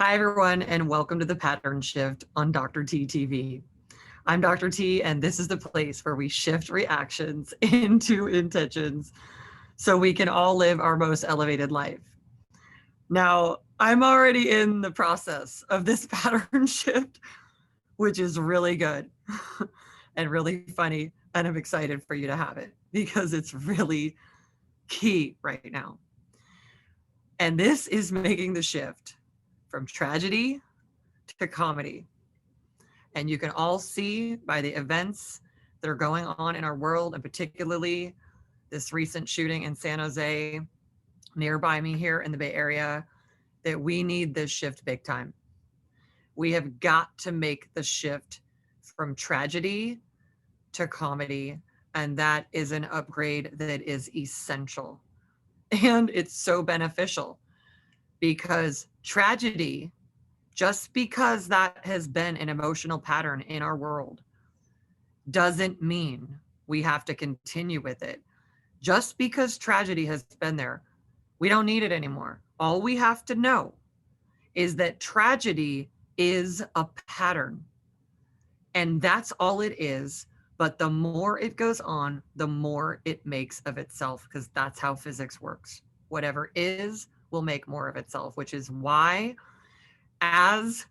Hi, everyone, and welcome to the Pattern Shift on Dr. T TV. I'm Dr. T, and this is the place where we shift reactions into intentions so we can all live our most elevated life. Now, I'm already in the process of this pattern shift, which is really good and really funny, and I'm excited for you to have it because it's really key right now. And this is making the shift from tragedy to comedy. And you can all see by the events that are going on in our world, and particularly this recent shooting in San Jose, nearby me here in the Bay Area, that we need this shift big time. We have got to make the shift from tragedy to comedy, and that is an upgrade that is essential. And it's so beneficial because tragedy, just because that has been an emotional pattern in our world, doesn't mean we have to continue with it. Just because tragedy has been there, we don't need it anymore. All we have to know is that tragedy is a pattern, and that's all it is. But the more it goes on, the more it makes of itself, because that's how physics works. Whatever is will make more of itself, which is why as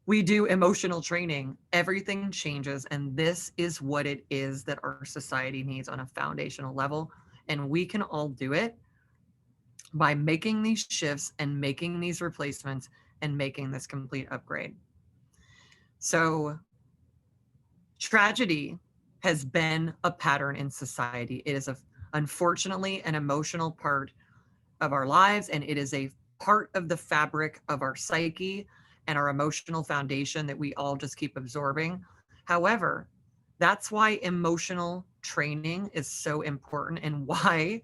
we do emotional training, everything changes. And this is what it is that our society needs on a foundational level. And we can all do it by making these shifts and making these replacements and making this complete upgrade. So tragedy has been a pattern in society. It is unfortunately an emotional part of our lives, and it is a part of the fabric of our psyche and our emotional foundation that we all just keep absorbing. However, that's why emotional training is so important and why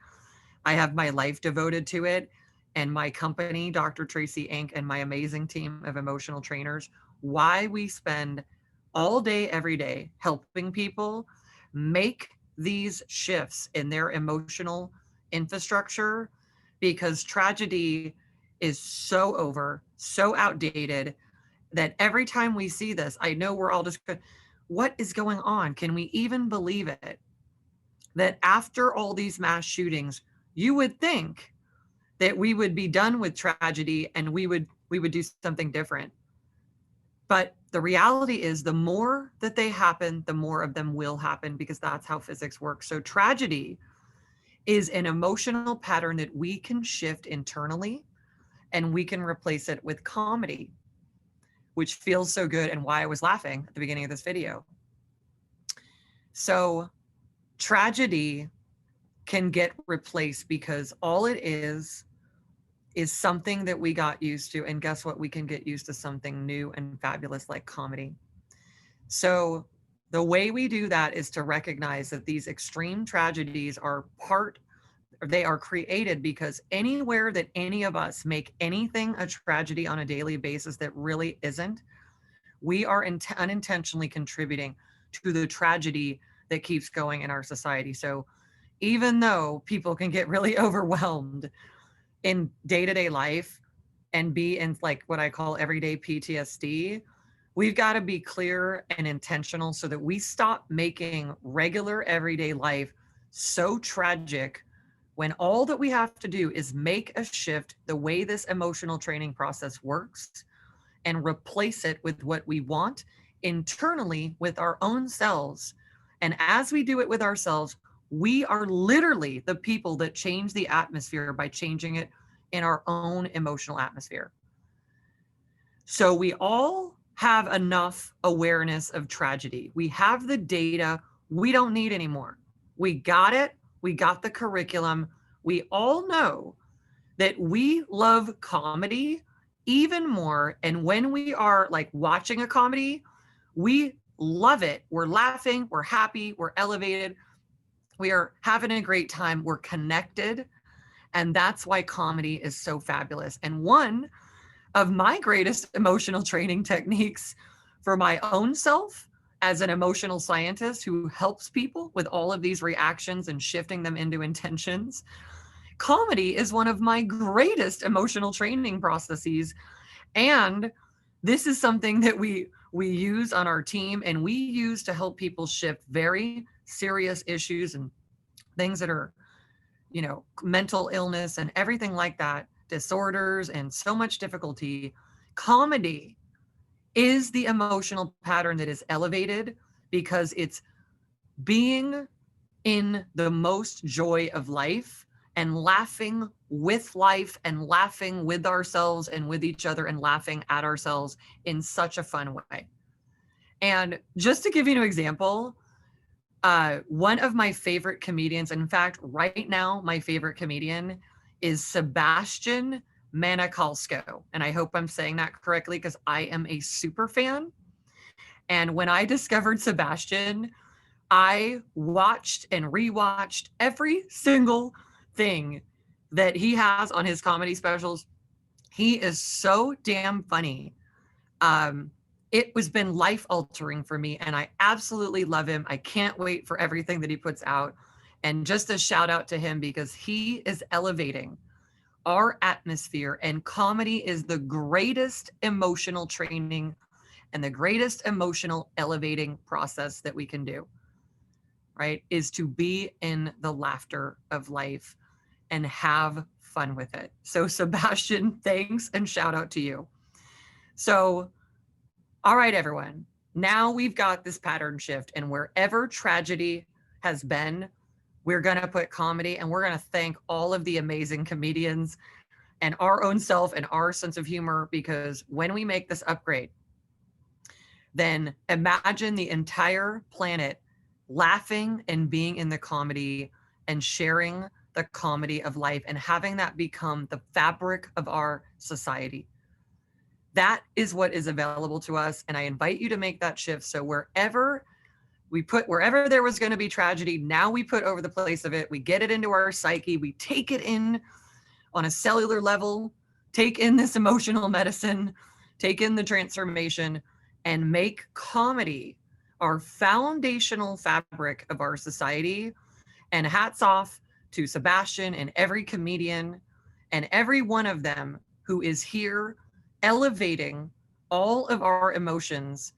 I have my life devoted to it, and my company, Dr. Tracy Inc., and my amazing team of emotional trainers, why we spend all day, every day, helping people make these shifts in their emotional infrastructure, because tragedy is so over, so outdated, that every time we see this, I know we're all just, what is going on? Can we even believe it? That after all these mass shootings, you would think that we would be done with tragedy and we would do something different. But the reality is, the more that they happen, the more of them will happen, because that's how physics works. So tragedy is an emotional pattern that we can shift internally, and we can replace it with comedy, which feels so good, and why I was laughing at the beginning of this video. So tragedy can get replaced because all it is something that we got used to. And guess what? We can get used to something new and fabulous like comedy. So the way we do that is to recognize that these extreme tragedies are they are created because anywhere that any of us make anything a tragedy on a daily basis that really isn't, we are unintentionally contributing to the tragedy that keeps going in our society. So even though people can get really overwhelmed in day-to-day life and be in like what I call everyday PTSD, we've got to be clear and intentional so that we stop making regular everyday life so tragic, when all that we have to do is make a shift the way this emotional training process works and replace it with what we want internally with our own selves. And as we do it with ourselves, we are literally the people that change the atmosphere by changing it in our own emotional atmosphere. So we all have enough awareness of tragedy. We have the data. We don't need anymore. We got it. We got the curriculum. We all know that we love comedy even more. And when we are like watching a comedy, we love it. We're laughing, we're happy, we're elevated, we are having a great time, we're connected. And that's why comedy is so fabulous. And one of my greatest emotional training techniques for my own self as an emotional scientist who helps people with all of these reactions and shifting them into intentions, comedy is one of my greatest emotional training processes. And this is something that we use on our team, and we use to help people shift very serious issues and things that are, you know, mental illness and everything like that, disorders and so much difficulty. Comedy is the emotional pattern that is elevated because it's being in the most joy of life and laughing with life and laughing with ourselves and with each other and laughing at ourselves in such a fun way. And just to give you an example, one of my favorite comedians, in fact, right now, my favorite comedian is Sebastian Maniscalco. And I hope I'm saying that correctly because I am a super fan. And when I discovered Sebastian, I watched and rewatched every single thing that he has on his comedy specials. He is so damn funny. It was been life altering for me, and I absolutely love him. I can't wait for everything that he puts out. And just a shout out to him because he is elevating our atmosphere, and comedy is the greatest emotional training and the greatest emotional elevating process that we can do, right? Is to be in the laughter of life and have fun with it. So Sebastian, thanks and shout out to you. So, all right, everyone, now we've got this pattern shift, and wherever tragedy has been, we're going to put comedy, and we're going to thank all of the amazing comedians and our own self and our sense of humor, because when we make this upgrade, then imagine the entire planet laughing and being in the comedy and sharing the comedy of life and having that become the fabric of our society. That is what is available to us. And I invite you to make that shift. So wherever there was going to be tragedy, now we put over the place of it. We get it into our psyche. We take it in on a cellular level, take in this emotional medicine, take in the transformation, and make comedy our foundational fabric of our society. And hats off to Sebastian and every comedian and every one of them who is here elevating all of our emotions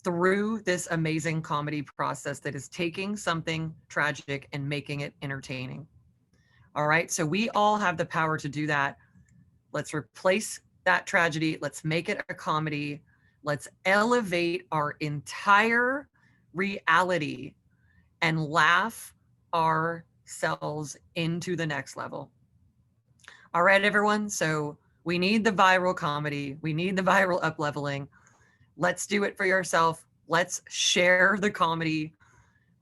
through this amazing comedy process that is taking something tragic and making it entertaining. All right, so we all have the power to do that. Let's replace that tragedy. Let's make it a comedy. Let's elevate our entire reality and laugh ourselves into the next level. All right, everyone. So we need the viral comedy. We need the viral up-leveling. Let's do it for yourself. Let's share the comedy.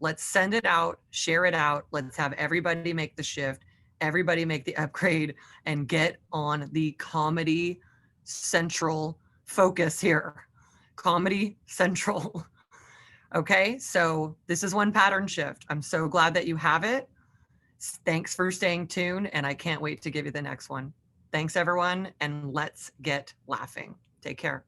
Let's send it out, share it out. Let's have everybody make the shift, everybody make the upgrade, and get on the comedy central focus here. Comedy central. Okay, so this is one pattern shift. I'm so glad that you have it. Thanks for staying tuned, and I can't wait to give you the next one. Thanks, everyone, and let's get laughing. Take care.